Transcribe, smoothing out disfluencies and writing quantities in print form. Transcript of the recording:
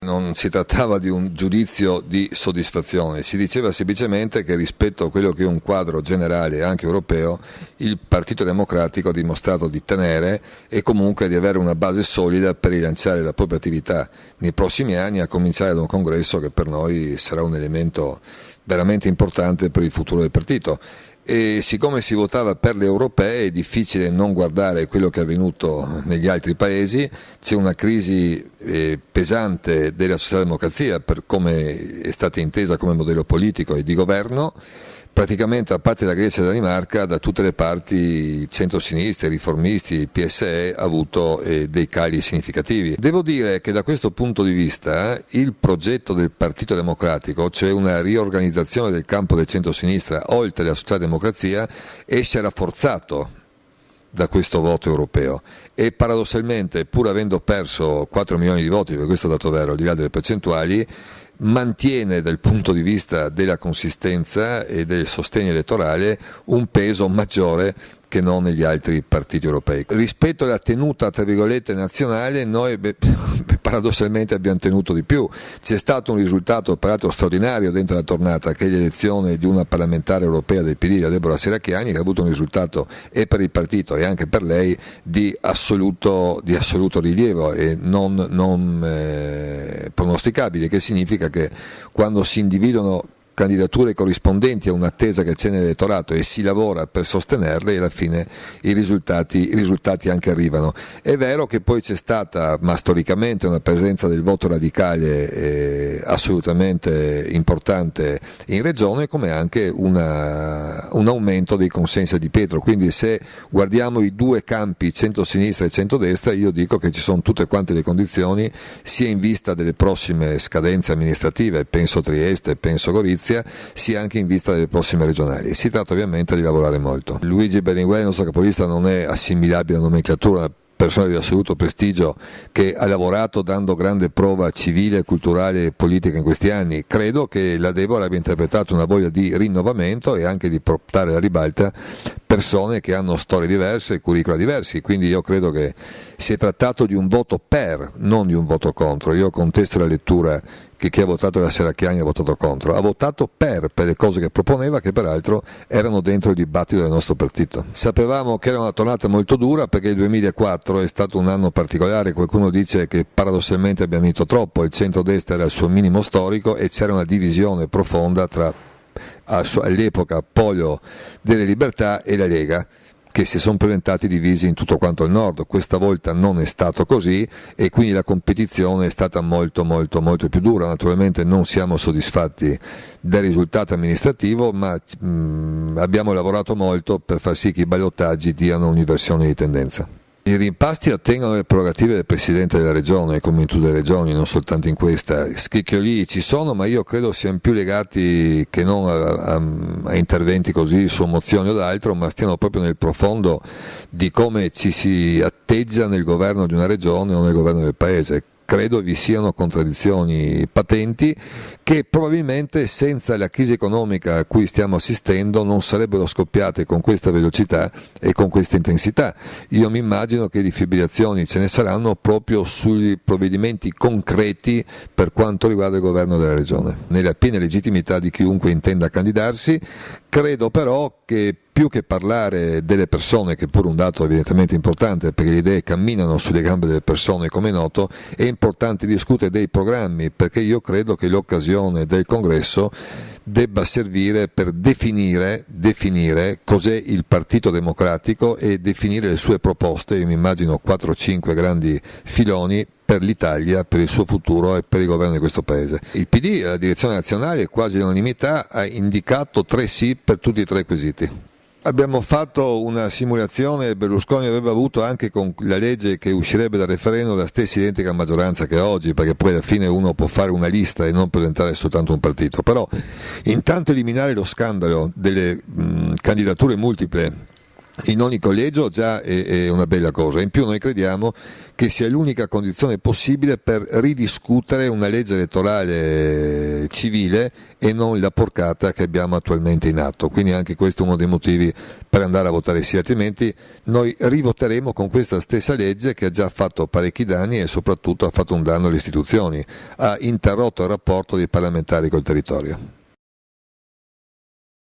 Non si trattava di un giudizio di soddisfazione, si diceva semplicemente che rispetto a quello che è un quadro generale anche europeo, il Partito Democratico ha dimostrato di tenere e comunque di avere una base solida per rilanciare la propria attività nei prossimi anni, a cominciare da un congresso che per noi sarà un elemento veramente importante per il futuro del partito. E siccome si votava per le europee è difficile non guardare quello che è avvenuto negli altri paesi, c'è una crisi pesante della socialdemocrazia per come è stata intesa come modello politico e di governo. Praticamente a parte la Grecia e la Danimarca, da tutte le parti il centro-sinistra, i riformisti, il PSE ha avuto dei cali significativi. Devo dire che da questo punto di vista il progetto del Partito Democratico, cioè una riorganizzazione del campo del centro-sinistra oltre alla socialdemocrazia, esce rafforzato da questo voto europeo e paradossalmente, pur avendo perso 4 milioni di voti, per questo dato vero, al di là delle percentuali, mantiene dal punto di vista della consistenza e del sostegno elettorale un peso maggiore che non negli altri partiti europei. Rispetto alla tenuta tra virgolette nazionale noi paradossalmente abbiamo tenuto di più. C'è stato un risultato peraltro straordinario dentro la tornata, che è l'elezione di una parlamentare europea del PD, la Deborah Serracchiani, che ha avuto un risultato e per il partito e anche per lei di assoluto rilievo e non pronosticabile, che significa che quando si individuano candidature corrispondenti a un'attesa che c'è nell'elettorato e si lavora per sostenerle e alla fine i risultati anche arrivano. È vero che poi c'è stata, ma storicamente, una presenza del voto radicale assolutamente importante in regione, come anche un aumento dei consensi a Di Pietro, quindi se guardiamo i due campi centro-sinistra e centro-destra, io dico che ci sono tutte quante le condizioni, sia in vista delle prossime scadenze amministrative, penso Trieste, penso Gorizia, sia anche in vista delle prossime regionali. Si tratta ovviamente di lavorare molto. Luigi Berlinguer, il nostro capolista, non è assimilabile alla nomenclatura, una persona di assoluto prestigio che ha lavorato dando grande prova civile, culturale e politica in questi anni. Credo che la Deborah abbia interpretato una voglia di rinnovamento e anche di portare alla ribalta persone che hanno storie diverse e curricula diversi, quindi io credo che si è trattato di un voto per, non di un voto contro. Io contesto la lettura che chi ha votato la Serracchiani ha votato contro, ha votato per le cose che proponeva, che peraltro erano dentro il dibattito del nostro partito. Sapevamo che era una tornata molto dura perché il 2004 è stato un anno particolare, qualcuno dice che paradossalmente abbiamo vinto troppo, il centro-destra era il suo minimo storico e c'era una divisione profonda tra all'epoca Polio delle Libertà e la Lega, che si sono presentati divisi in tutto quanto il nord. Questa volta non è stato così e quindi la competizione è stata molto più dura. Naturalmente non siamo soddisfatti del risultato amministrativo, ma abbiamo lavorato molto per far sì che i ballottaggi diano un'inversione di tendenza. I rimpasti attengono le prerogative del Presidente della Regione, come in tutte le regioni, non soltanto in questa. Scricchiolii ci sono, ma io credo siano più legati che non a interventi così su mozioni o altro, ma stiano proprio nel profondo di come ci si atteggia nel governo di una regione o nel governo del Paese. Credo vi siano contraddizioni patenti che probabilmente senza la crisi economica a cui stiamo assistendo non sarebbero scoppiate con questa velocità e con questa intensità. Io mi immagino che di fibrillazioni ce ne saranno proprio sui provvedimenti concreti per quanto riguarda il governo della regione. Nella piena legittimità di chiunque intenda candidarsi, credo però che più che parlare delle persone, che è pure un dato evidentemente importante perché le idee camminano sulle gambe delle persone come è noto, è importante discutere dei programmi, perché io credo che l'occasione del congresso debba servire per definire cos'è il Partito Democratico e definire le sue proposte. Io mi immagino 4 o 5 grandi filoni per l'Italia, per il suo futuro e per il governo di questo Paese. Il PD, la direzione nazionale, quasi all'unanimità, ha indicato 3 sì per tutti i 3 quesiti. Abbiamo fatto una simulazione, Berlusconi aveva avuto anche con la legge che uscirebbe dal referendum la stessa identica maggioranza che oggi, perché poi alla fine uno può fare una lista e non presentare soltanto un partito, però intanto eliminare lo scandalo delle candidature multiple in ogni collegio già è una bella cosa. In più noi crediamo che sia l'unica condizione possibile per ridiscutere una legge elettorale civile e non la porcata che abbiamo attualmente in atto. Quindi anche questo è uno dei motivi per andare a votare sì, altrimenti noi rivoteremo con questa stessa legge che ha già fatto parecchi danni e soprattutto ha fatto un danno alle istituzioni, ha interrotto il rapporto dei parlamentari col territorio.